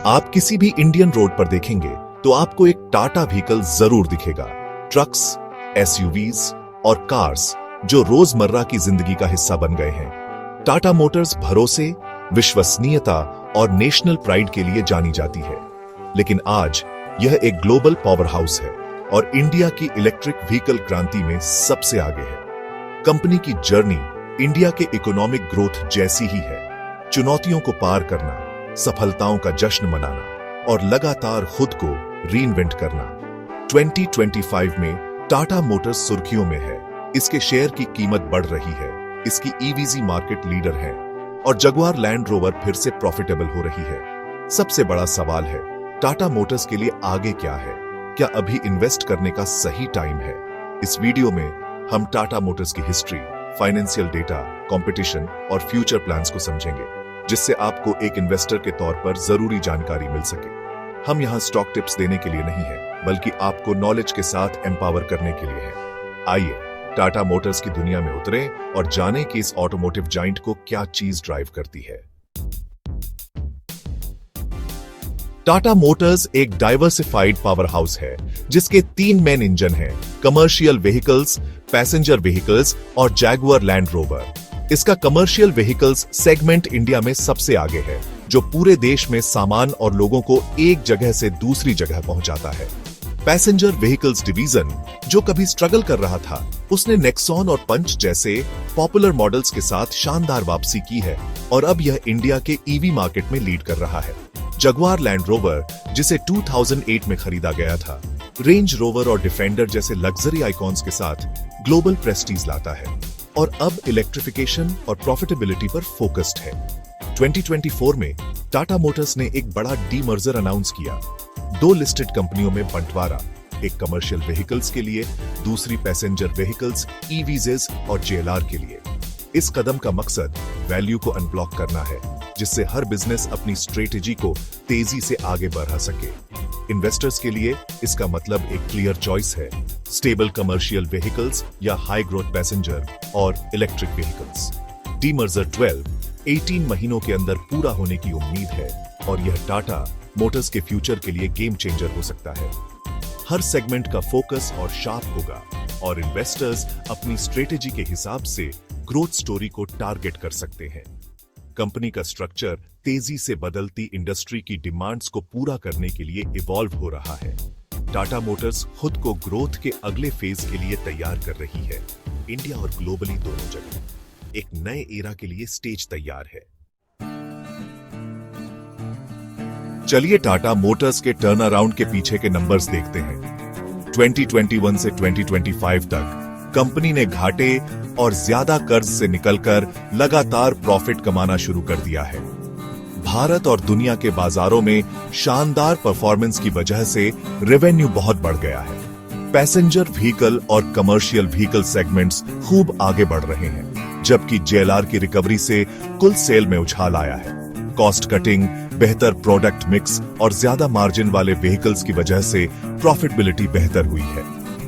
आप किसी भी इंडियन रोड पर देखेंगे तो आपको एक टाटा व्हीकल जरूर दिखेगा। ट्रक्स, एसयूवीज और कार्स जो रोजमर्रा की जिंदगी का हिस्सा बन गए हैं। टाटा मोटर्स भरोसे, विश्वसनीयता और नेशनल प्राइड के लिए जानी जाती है, लेकिन आज यह एक ग्लोबल पावर हाउस है और इंडिया की इलेक्ट्रिक व्हीकल क्रांति में सबसे आगे है। कंपनी की जर्नी इंडिया के इकोनॉमिक ग्रोथ जैसी ही है। चुनौतियों को पार करना, सफलताओं का जश्न मनाना और लगातार खुद को रीइन्वेंट करना। 2025 में टाटा मोटर्स सुर्खियों में है। इसके शेयर की कीमत बढ़ रही है, इसकी ईवीजी मार्केट लीडर है और जगुआर लैंड रोवर फिर से प्रॉफिटेबल हो रही है। सबसे बड़ा सवाल है, टाटा मोटर्स के लिए आगे क्या है? क्या अभी इन्वेस्ट करने का सही टाइम है? इस वीडियो में हम टाटा मोटर्स की हिस्ट्री, फाइनेंशियल डेटा, कंपटीशन और फ्यूचर प्लान्स को समझेंगे, जिससे आपको एक इन्वेस्टर के तौर पर जरूरी जानकारी मिल सके। हम यहाँ स्टॉक टिप्स देने के लिए नहीं है, बल्कि आपको नॉलेज के साथ एम्पावर करने के लिए है। आइए टाटा मोटर्स की दुनिया में उतरें और जानें कि इस ऑटोमोटिव जाइंट को क्या चीज ड्राइव करती है। टाटा मोटर्स एक डाइवर्सिफाइड पावर हाउस है, जिसके 3 मेन इंजन हैं: कमर्शियल व्हीकल्स, पैसेंजर व्हीकल्स और जैगुआर लैंड रोवर। इसका कमर्शियल व्हीकल्स सेगमेंट इंडिया में सबसे आगे है, जो पूरे देश में सामान और लोगों को एक जगह से दूसरी जगह पहुंचाता है। पैसेंजर व्हीकल्स डिवीजन, जो कभी स्ट्रगल कर रहा था, उसने नेक्सॉन और पंच जैसे पॉपुलर मॉडल्स के साथ शानदार वापसी की है और अब यह इंडिया के ईवी मार्केट में लीड कर रहा है। जगुआर लैंड रोवर, जिसे 2008 में खरीदा गया था, रेंज रोवर और डिफेंडर जैसे लग्जरी आइकॉन्स के साथ ग्लोबल प्रेस्टीज लाता है और अब इलेक्ट्रिफिकेशन और प्रॉफिटेबिलिटी पर फोकस्ड है। 2024 में टाटा मोटर्स ने एक बड़ा डीमर्जर अनाउंस किया। 2 लिस्टेड कंपनियों में बंटवारा, एक कमर्शियल व्हीकल्स के लिए, दूसरी पैसेंजर व्हीकल्स, ईवीजेस और जेएलआर के लिए। इस कदम का मकसद वैल्यू को अनब्लॉक करना है, जिससे हर बिजनेस अपनी स्ट्रेटेजी को तेजी से आगे बढ़ा सके। इन्वेस्टर्स के लिए इसका मतलब एक क्लियर चॉइस है: स्टेबल कमर्शियल व्हीकल्स या हाई ग्रोथ पैसेंजर और इलेक्ट्रिक व्हीकल्स। डीमर्जर 18 महीनों के अंदर पूरा होने की उम्मीद है और यह टाटा मोटर्स के फ्यूचर के लिए गेम चेंजर हो सकता है। हर सेगमेंट का फोकस और शार्प होगा और इन्वेस्टर्स अपनी स्ट्रेटेजी के हिसाब से ग्रोथ स्टोरी को टारगेट कर सकते हैं। कंपनी का स्ट्रक्चर तेजी से बदलती इंडस्ट्री की डिमांड्स को पूरा करने के लिए इवॉल्व हो रहा है। टाटा मोटर्स खुद को ग्रोथ के अगले फेज के लिए तैयार कर रही है। इंडिया और ग्लोबली दोनों जगह एक नए एरा के लिए स्टेज तैयार है। चलिए टाटा मोटर्स के टर्न अराउंड के पीछे के नंबर्स देखते हैं। 2021 से 2025 तक कंपनी ने घाटे और ज्यादा कर्ज से निकलकर लगातार प्रॉफिट कमाना शुरू कर दिया है। भारत और दुनिया के बाजारों में शानदार परफॉर्मेंस की वजह से रेवेन्यू बहुत बढ़ गया है। पैसेंजर व्हीकल और कमर्शियल व्हीकल सेगमेंट्स खूब आगे बढ़ रहे हैं, जबकि जेएलआर की रिकवरी से कुल सेल में उछाल आया है। कॉस्ट कटिंग, बेहतर प्रोडक्ट मिक्स और ज्यादा मार्जिन वाले व्हीकल्स की वजह से प्रॉफिटेबिलिटी बेहतर हुई है।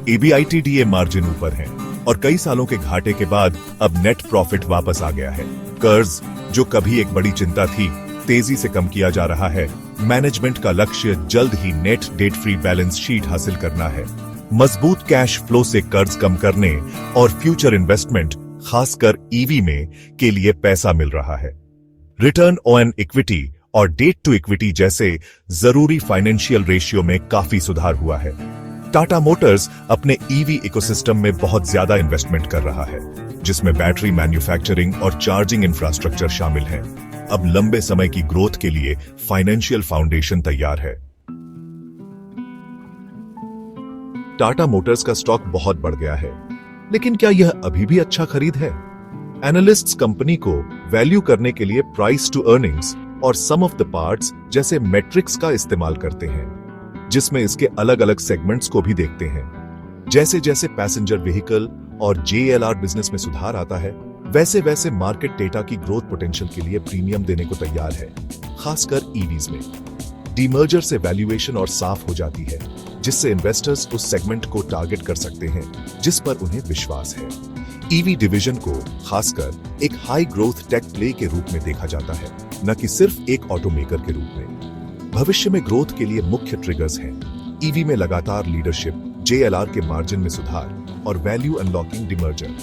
EBITDA मार्जिन ऊपर है और कई सालों के घाटे के बाद अब नेट प्रॉफिट वापस आ गया है। कर्ज, जो कभी एक बड़ी चिंता थी, तेजी से कम किया जा रहा है। मैनेजमेंट का लक्ष्य जल्द ही net debt free balance sheet हासिल करना है। मजबूत कैश फ्लो से कर्ज कम करने और फ्यूचर इन्वेस्टमेंट, खासकर ईवी में, के लिए पैसा मिल रहा है। रिटर्न ऑन इक्विटी और डेट टू इक्विटी जैसे जरूरी फाइनेंशियल रेशियो में काफी सुधार हुआ है। टाटा मोटर्स अपने ईवी इकोसिस्टम में बहुत ज्यादा इन्वेस्टमेंट कर रहा है, जिसमें बैटरी मैन्युफैक्चरिंग और चार्जिंग इंफ्रास्ट्रक्चर शामिल है। अब लंबे समय की ग्रोथ के लिए फाइनेंशियल फाउंडेशन तैयार है। टाटा मोटर्स का स्टॉक बहुत बढ़ गया है, लेकिन क्या यह अभी भी अच्छा खरीद है? एनालिस्ट्स कंपनी को वैल्यू करने के लिए प्राइस टू अर्निंग्स और सम ऑफ द पार्ट्स जैसे मैट्रिक्स का इस्तेमाल करते हैं, जिसमें इसके अलग अलग सेगमेंट्स को भी देखते हैं। जैसे जैसे पैसेंजर व्हीकल और जेएलआर बिजनेस में सुधार आता है, वैसे वैसे मार्केट डेटा की ग्रोथ पोटेंशियल के लिए प्रीमियम देने को तैयार है, खासकर ईवीज में। डीमर्जर से वैल्यूएशन और साफ हो जाती है, जिससे इन्वेस्टर्स उस सेगमेंट को टारगेट कर सकते हैं जिस पर उन्हें विश्वास है। ईवी डिवीजन को खासकर एक हाई ग्रोथ टेक प्ले के रूप में देखा जाता है, न कि सिर्फ एक ऑटोमेकर के रूप में। भविष्य में ग्रोथ के लिए मुख्य ट्रिगर्स हैं ईवी में लगातार लीडरशिप, JLR के मार्जिन में सुधार और वैल्यू अनलॉकिंग डिमर्जर।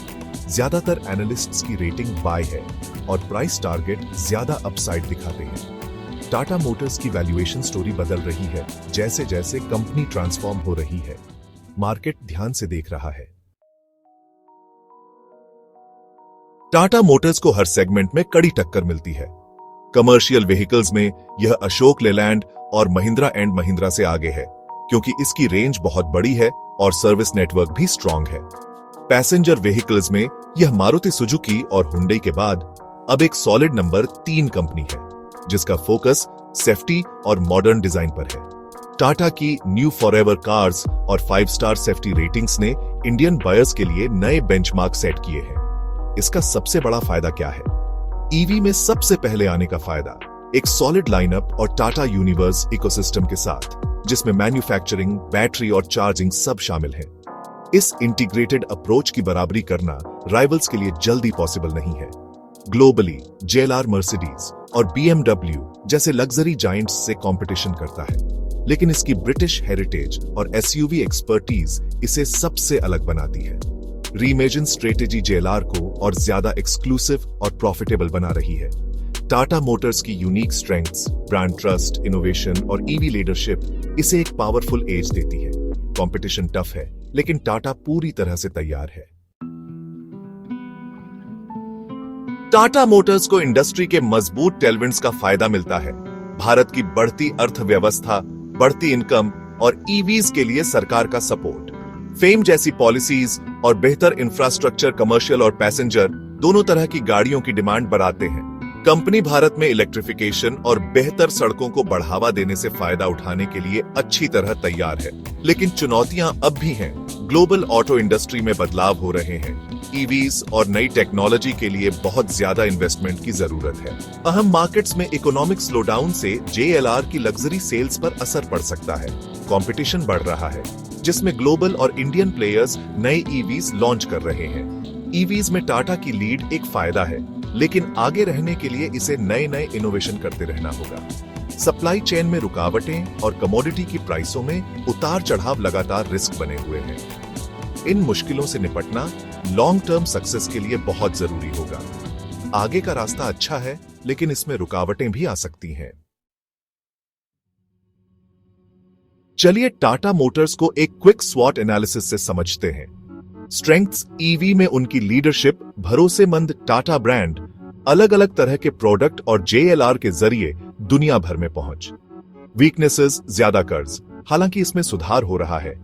ज्यादातर एनालिस्ट्स की रेटिंग बाय है और प्राइस टारगेट ज्यादा अपसाइड दिखाते हैं। टाटा मोटर्स की वैल्यूएशन स्टोरी बदल रही है जैसे जैसे कंपनी ट्रांसफॉर्म हो रही है। मार्केट ध्यान से देख रहा है। टाटा मोटर्स को हर सेगमेंट में कड़ी टक्कर मिलती है। कमर्शियल व्हीकल्स में यह अशोक लेलैंड और महिंद्रा एंड महिंद्रा से आगे है क्योंकि इसकी रेंज बहुत बड़ी है और सर्विस नेटवर्क भी स्ट्रांग है। पैसेंजर व्हीकल्स में यह मारुति सुजुकी और हुंडई के बाद अब एक सॉलिड नंबर 3 कंपनी है जिसका फोकस सेफ्टी और मॉडर्न डिजाइन पर है। टाटा की न्यू फॉरएवर कार्स और 5 स्टार सेफ्टी रेटिंग्स ने इंडियन बायर्स के लिए नए बेंचमार्क सेट किए हैं। इसका सबसे बड़ा फायदा क्या है? ईवी में सबसे पहले आने का फायदा एक सॉलिड लाइनअप और टाटा यूनिवर्स इकोसिस्टम के साथ, जिसमें मैन्युफैक्चरिंग, बैटरी और चार्जिंग सब शामिल है। इस इंटीग्रेटेड अप्रोच की बराबरी करना राइवल्स के लिए जल्दी पॉसिबल नहीं है। ग्लोबली JLR, मर्सिडीज और BMW जैसे लग्जरी जायंट्स से कंपटीशन करता है, लेकिन इसकी ब्रिटिश हेरिटेज और SUV एक्सपर्टीज इसे सबसे अलग बनाती है। रीइमेजिन स्ट्रेटेजी JLR को और ज्यादा एक्सक्लूसिव और प्रॉफिटेबल बना रही है। टाटा मोटर्स की unique strengths, brand trust, innovation और ईवी लीडरशिप इसे एक पावरफुल एज देती है। कंपटीशन टफ है, लेकिन टाटा पूरी तरह से तैयार है। टाटा मोटर्स को इंडस्ट्री के मजबूत टेलविंड्स का फायदा मिलता है। भारत की बढ़ती अर्थव्यवस्था, बढ़ती इनकम और ईवीज के लिए सरकार का सपोर्ट, फेम जैसी पॉलिसीज और बेहतर इंफ्रास्ट्रक्चर कमर्शियल और पैसेंजर दोनों तरह की गाड़ियों की डिमांड बढ़ाते हैं। कंपनी भारत में इलेक्ट्रिफिकेशन और बेहतर सड़कों को बढ़ावा देने से फायदा उठाने के लिए अच्छी तरह तैयार है, लेकिन चुनौतियां अब भी हैं। ग्लोबल ऑटो इंडस्ट्री में बदलाव हो रहे हैं। ईवीज और नई टेक्नोलॉजी के लिए बहुत ज्यादा इन्वेस्टमेंट की जरूरत है। अहम मार्केट्स में इकोनॉमिक स्लोडाउन से JLR की लग्जरी सेल्स पर असर पड़ सकता है। कंपटीशन बढ़ रहा है, जिसमें ग्लोबल और इंडियन प्लेयर्स नए ईवीज लॉन्च कर रहे हैं। ईवीज में टाटा की लीड एक फायदा है, लेकिन आगे रहने के लिए इसे नए नए इनोवेशन करते रहना होगा। सप्लाई चेन में रुकावटें और कमोडिटी की प्राइसों में उतार चढ़ाव लगातार रिस्क बने हुए हैं। इन मुश्किलों से निपटना लॉन्ग टर्म सक्सेस के लिए बहुत जरूरी होगा। आगे का रास्ता अच्छा है, लेकिन इसमें रुकावटें भी आ सकती हैं। चलिए टाटा मोटर्स को एक क्विक स्वॉट एनालिसिस से समझते हैं। स्ट्रेंथ्स: ईवी में उनकी लीडरशिप, भरोसेमंद टाटा ब्रांड, अलग अलग तरह के प्रोडक्ट और JLR के जरिए दुनिया भर में पहुंच। वीकनेसेस: ज्यादा कर्ज, हालांकि इसमें सुधार हो रहा है।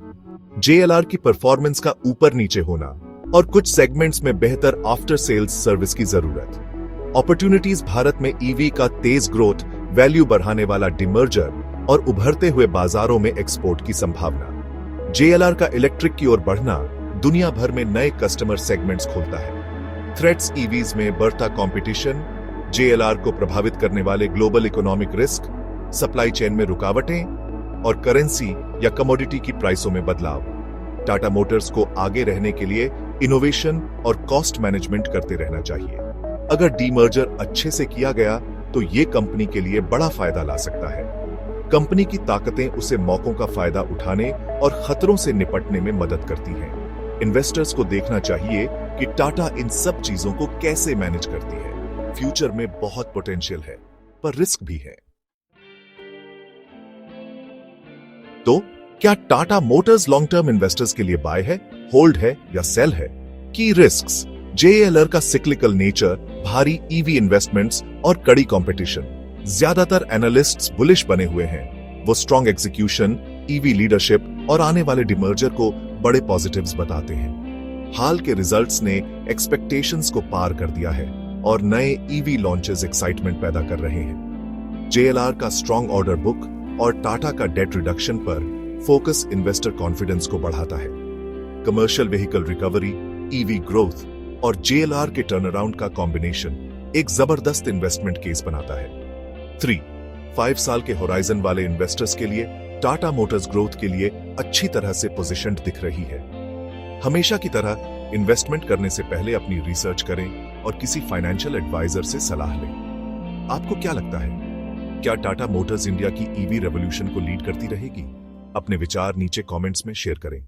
JLR की परफॉर्मेंस का ऊपर नीचे होना और कुछ सेगमेंट्स में बेहतर आफ्टर सेल्स सर्विस की जरूरत। अपॉर्चुनिटीज: भारत में ईवी का तेज ग्रोथ, वैल्यू बढ़ाने वाला डिमर्जर और उभरते हुए बाजारों में एक्सपोर्ट की संभावना। JLR का इलेक्ट्रिक की ओर बढ़ना दुनिया भर में नए कस्टमर सेगमेंट्स खोलता है। थ्रेट्स: ईवीज में बढ़ता कंपटीशन, JLR को प्रभावित करने वाले global economic risk, supply chain में रुकावटें और करेंसी या कमोडिटी की प्राइसों में बदलाव। टाटा मोटर्स को आगे रहने के लिए इनोवेशन और कॉस्ट मैनेजमेंट करते रहना चाहिए। अगर डीमर्जर अच्छे से किया गया तो ये कंपनी के लिए बड़ा फायदा ला सकता है। कंपनी की ताकतें उसे मौकों का फायदा उठाने और खतरों से निपटने में मदद करती हैं। इन्वेस्टर्स को देखना चाहिए कि टाटा इन सब चीजों को कैसे मैनेज करती है। फ्यूचर में बहुत पोटेंशियल है, पर रिस्क भी है। तो क्या Tata Motors long term investors के लिए बाय है, होल्ड है या सेल है? की रिस्क्स: JLR का सिक्लिकल नेचर, भारी ईवी इन्वेस्टमेंट्स और कड़ी कंपटीशन। ज्यादातर एनालिस्ट्स बुलिश बने हुए हैं। वो स्ट्रॉन्ग एग्जीक्यूशन, ईवी लीडरशिप और आने वाले डिमर्जर को बड़े पॉजिटिव्स बताते हैं। हाल के रिजल्ट्स ने एक्सपेक्टेशंस को पार कर दिया है और नए ईवी लॉन्चेस एक्साइटमेंट पैदा कर रहे हैं। JLR का स्ट्रॉन्ग ऑर्डर बुक और टाटा का डेट रिडक्शन पर फोकस इन्वेस्टर कॉन्फिडेंस को बढ़ाता है। Commercial vehicle recovery, EV growth और JLR के टर्नअराउंड का कॉम्बिनेशन एक जबरदस्त इन्वेस्टमेंट केस बनाता है। 3-5 साल के होराइजन वाले इन्वेस्टर्स के लिए टाटा मोटर्स ग्रोथ के लिए अच्छी तरह से पोजीशन्ड दिख रही है। हमेशा की तरह इन्वेस्टमेंट करने से पहले अपनी रिसर्च करें और किसी फाइनेंशियल एडवाइजर से सलाह लें। आपको क्या लगता है? क्या टाटा मोटर्स इंडिया की ईवी रेवोल्यूशन को लीड करती रहेगी? अपने विचार नीचे कमेंट्स में शेयर करें।